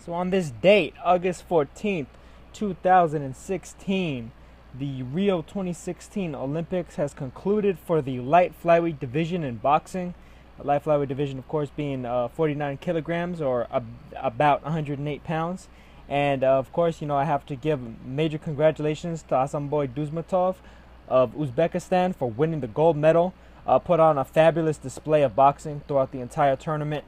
So on this date, August 14th, 2016, the Rio 2016 Olympics has concluded for the light flyweight division in boxing. The light flyweight division, of course, being 49 kilograms or about 108 pounds. And of course, I have to give major congratulations to Hasanboy Dusmatov of Uzbekistan for winning the gold medal. Put on a fabulous display of boxing throughout the entire tournament.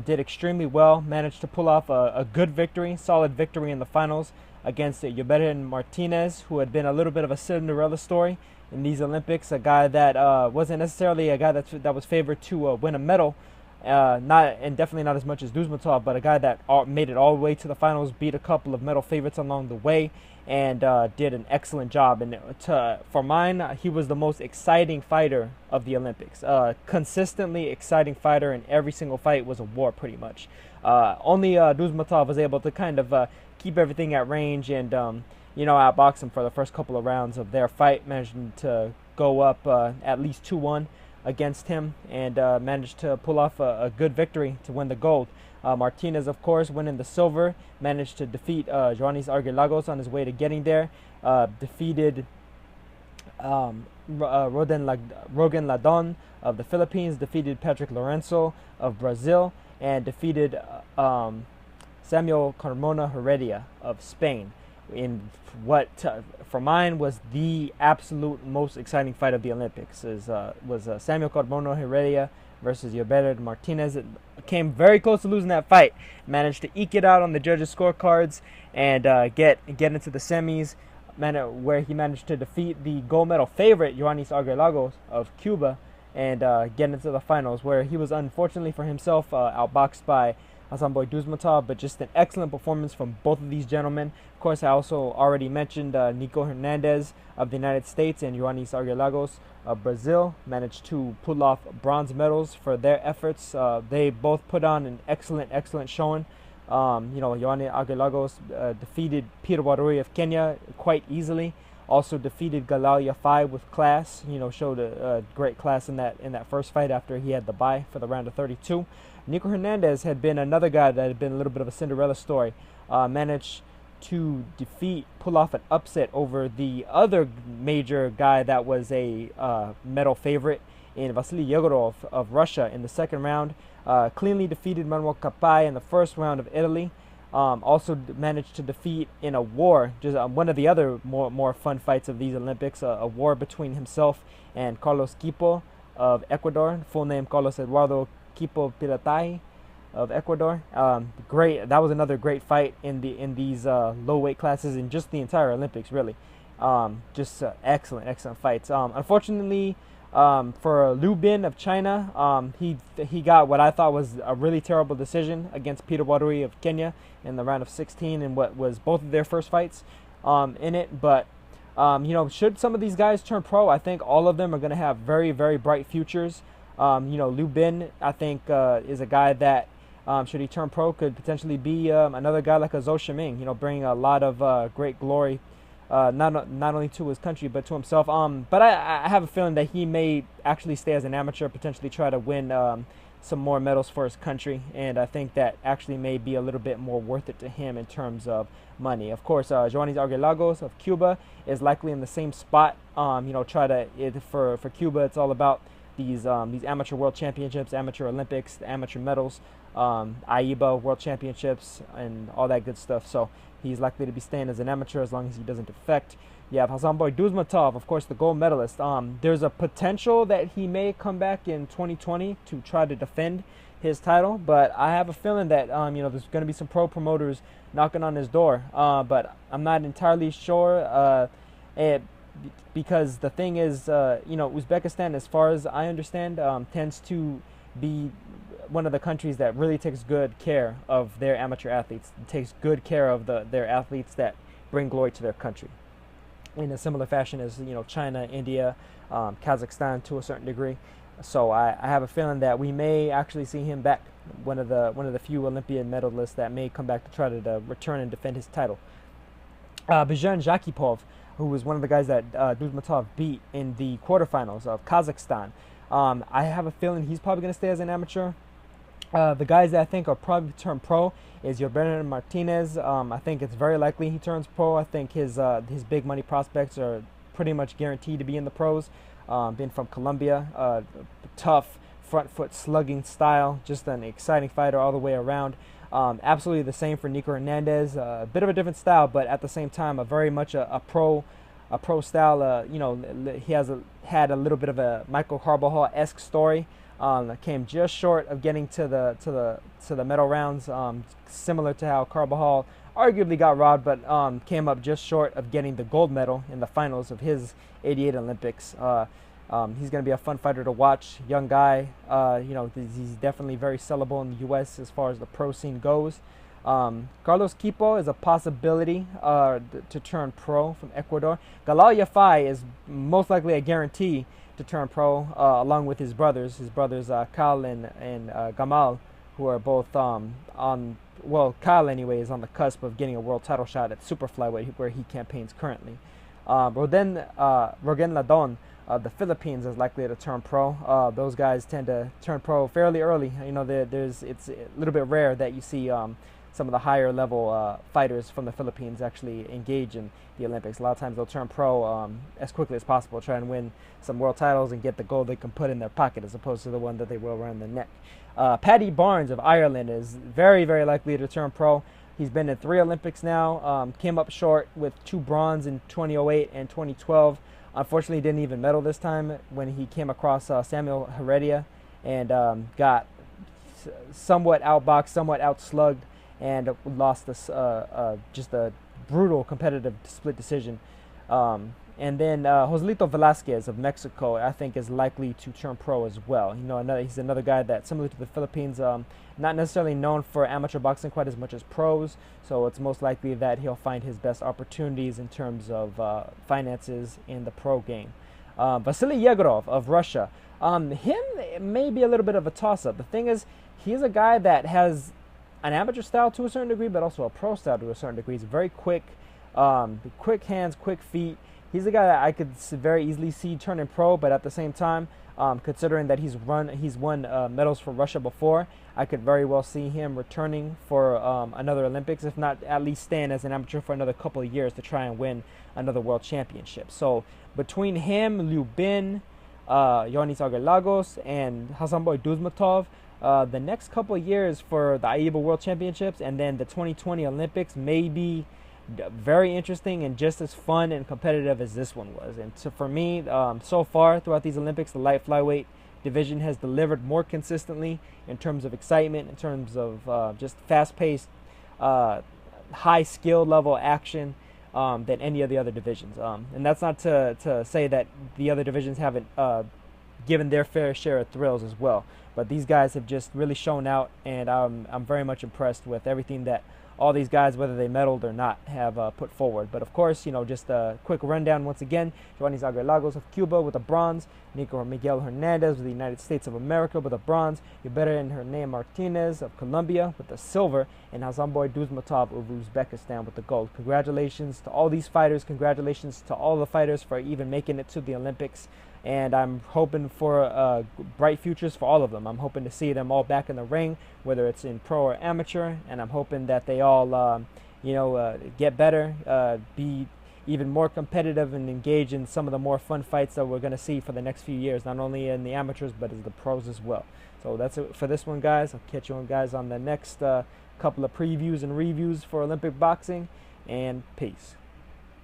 Did extremely well, managed to pull off a good victory, solid victory in the finals against Yurberjen Martinez, who had been a little bit of a Cinderella story in these Olympics, a guy that wasn't necessarily a guy that was favored to win a medal, definitely not as much as Dusmatov, but a guy that made it all the way to the finals, beat a couple of medal favorites along the way, and did an excellent job. And for mine, he was the most exciting fighter of the Olympics. Consistently exciting fighter, and every single fight was a war pretty much. Only Dusmatov was able to kind of keep everything at range and outbox him for the first couple of rounds of their fight, managing to go up at least 2-1 against him, and managed to pull off a good victory to win the gold. Martinez, of course, winning the silver, managed to defeat Ioannis Argelagos on his way to getting there, defeated Rogan Ladon of the Philippines, defeated Patrick Lorenzo of Brazil, and defeated Samuel Carmona Heredia of Spain in what for mine was the absolute most exciting fight of the Olympics. Was Samuel Carmona Heredia versus Yurberjen Martinez. It came very close to losing that fight. Managed to eke it out on the judges' scorecards and get into the semis, where he managed to defeat the gold medal favorite Ioannis Argelagos of Cuba, and get into the finals, where he was unfortunately for himself outboxed by Hasanboy Dusmatov, but just an excellent performance from both of these gentlemen. Of course, I also already mentioned Nico Hernandez of the United States and Ioannis Argelagos of Brazil managed to pull off bronze medals for their efforts. They both put on an excellent showing. Ioannis Argelagos defeated Peter Waruri of Kenya quite easily. Also defeated Galalia 5 with class. Showed a great class in that first fight after he had the bye for the round of 32. Nico Hernandez had been another guy that had been a little bit of a Cinderella story. Managed to pull off an upset over the other major guy that was a medal favorite in Vasily Yegorov of Russia in the second round. Cleanly defeated Manuel Capai in the first round of Italy. Also managed to defeat in a war, just one of the other more fun fights of these Olympics, a war between himself and Carlos Quipo of Ecuador, full name Carlos Eduardo Quipo Piratay of Ecuador. That was another great fight in these low weight classes in just the entire Olympics, really. Excellent fights. Unfortunately, for Liu Bin of China, he got what I thought was a really terrible decision against Peter Waruri of Kenya in the round of 16 in what was both of their first fights in it. But should some of these guys turn pro, I think all of them are going to have very, very bright futures. Liu Bin, I think, is a guy that, should he turn pro, could potentially be another guy like a Zhou Shiming, bringing a lot of great glory, not only to his country, but to himself. But I have a feeling that he may actually stay as an amateur, potentially try to win some more medals for his country. And I think that actually may be a little bit more worth it to him in terms of money. Of course, Ioannis Argelagos of Cuba is likely in the same spot. For Cuba, it's all about these amateur world championships, amateur Olympics, amateur medals, AIBA world championships, and all that good stuff. So he's likely to be staying as an amateur as long as he doesn't defect. You have Hasanboy Dusmatov, of course, the gold medalist. There's a potential that he may come back in 2020 to try to defend his title, but I have a feeling that there's going to be some pro promoters knocking on his door. But I'm not entirely sure. Because the thing is, Uzbekistan, as far as I understand, tends to be one of the countries that really takes good care of their amateur athletes, takes good care of their athletes that bring glory to their country, in a similar fashion as China, India, Kazakhstan to a certain degree. So I have a feeling that we may actually see him back, one of the few Olympian medalists that may come back to try to return and defend his title. Bijan Zakipov, who was one of the guys that Dusmatov beat in the quarterfinals of Kazakhstan. I have a feeling he's probably going to stay as an amateur. The guys that I think are probably turn pro is Yurberjen and Martinez. I think it's very likely he turns pro. I think his big money prospects are pretty much guaranteed to be in the pros. Being from Colombia, tough front foot slugging style, just an exciting fighter all the way around. Absolutely the same for Nico Hernandez. A bit of a different style, but at the same time, a very much a pro style. He had a little bit of a Michael Carbajal-esque story. Came just short of getting to the medal rounds, similar to how Carbajal arguably got robbed, but came up just short of getting the gold medal in the finals of his '88 Olympics. He's going to be a fun fighter to watch. Young guy, he's definitely very sellable in the U.S. as far as the pro scene goes. Carlos Quipo is a possibility to turn pro from Ecuador. Galal Yafai is most likely a guarantee to turn pro, along with his brothers. Kal and Gamal, who are both Kal anyway is on the cusp of getting a world title shot at super flyweight, where he campaigns currently. Rogen Ladon of the Philippines is likely to turn pro. Those guys tend to turn pro fairly early. It's a little bit rare that you see some of the higher level fighters from the Philippines actually engage in the Olympics. A lot of times they'll turn pro as quickly as possible, try and win some world titles and get the gold they can put in their pocket, as opposed to the one that they will around their neck. Paddy Barnes of Ireland is very, very likely to turn pro. He's been in 3 Olympics now, came up short with 2 bronze in 2008 and 2012. Unfortunately, didn't even medal this time when he came across Samuel Heredia and got somewhat outboxed, somewhat outslugged, and lost this just a brutal competitive split decision. And then Joselito Velasquez of Mexico, I think, is likely to turn pro as well. He's another guy that, similar to the Philippines, not necessarily known for amateur boxing quite as much as pros, so it's most likely that he'll find his best opportunities in terms of finances in the pro game. Vasily Yegorov of Russia, him may be a little bit of a toss-up. The thing is, he's a guy that has an amateur style to a certain degree, but also a pro style to a certain degree. He's very quick, quick hands, quick feet. He's a guy that I could very easily see turning pro, but at the same time, considering that he's won medals for Russia before, I could very well see him returning for another Olympics, if not at least staying as an amateur for another couple of years to try and win another world championship. So between him, Liu Bin, Ioannis Agerlagos, and Hasanboy Dusmatov, the next couple of years for the AIBA World Championships and then the 2020 Olympics may be very interesting and just as fun and competitive as this one was. And so for me, so far throughout these Olympics, the light flyweight division has delivered more consistently in terms of excitement, in terms of just fast-paced, high skill level action than any of the other divisions. And that's not to say that the other divisions haven't given their fair share of thrills as well. But these guys have just really shown out, and I'm very much impressed with everything that all these guys, whether they medaled or not, have put forward. But of course, just a quick rundown once again. Ioannis Agerlagos of Cuba with a bronze. Nico Miguel Hernandez of the United States of America with a bronze. Yurberjen Hernandez Martinez of Colombia with the silver. And Hasanboy Dusmatov of Uzbekistan with the gold. Congratulations to all these fighters. Congratulations to all the fighters for even making it to the Olympics. And I'm hoping for bright futures for all of them. I'm hoping to see them all back in the ring, whether it's in pro or amateur, and I'm hoping that they all, get better, be even more competitive, and engage in some of the more fun fights that we're going to see for the next few years, not only in the amateurs, but as the pros as well. So that's it for this one, guys. I'll catch you on, guys, on the next couple of previews and reviews for Olympic boxing, and peace.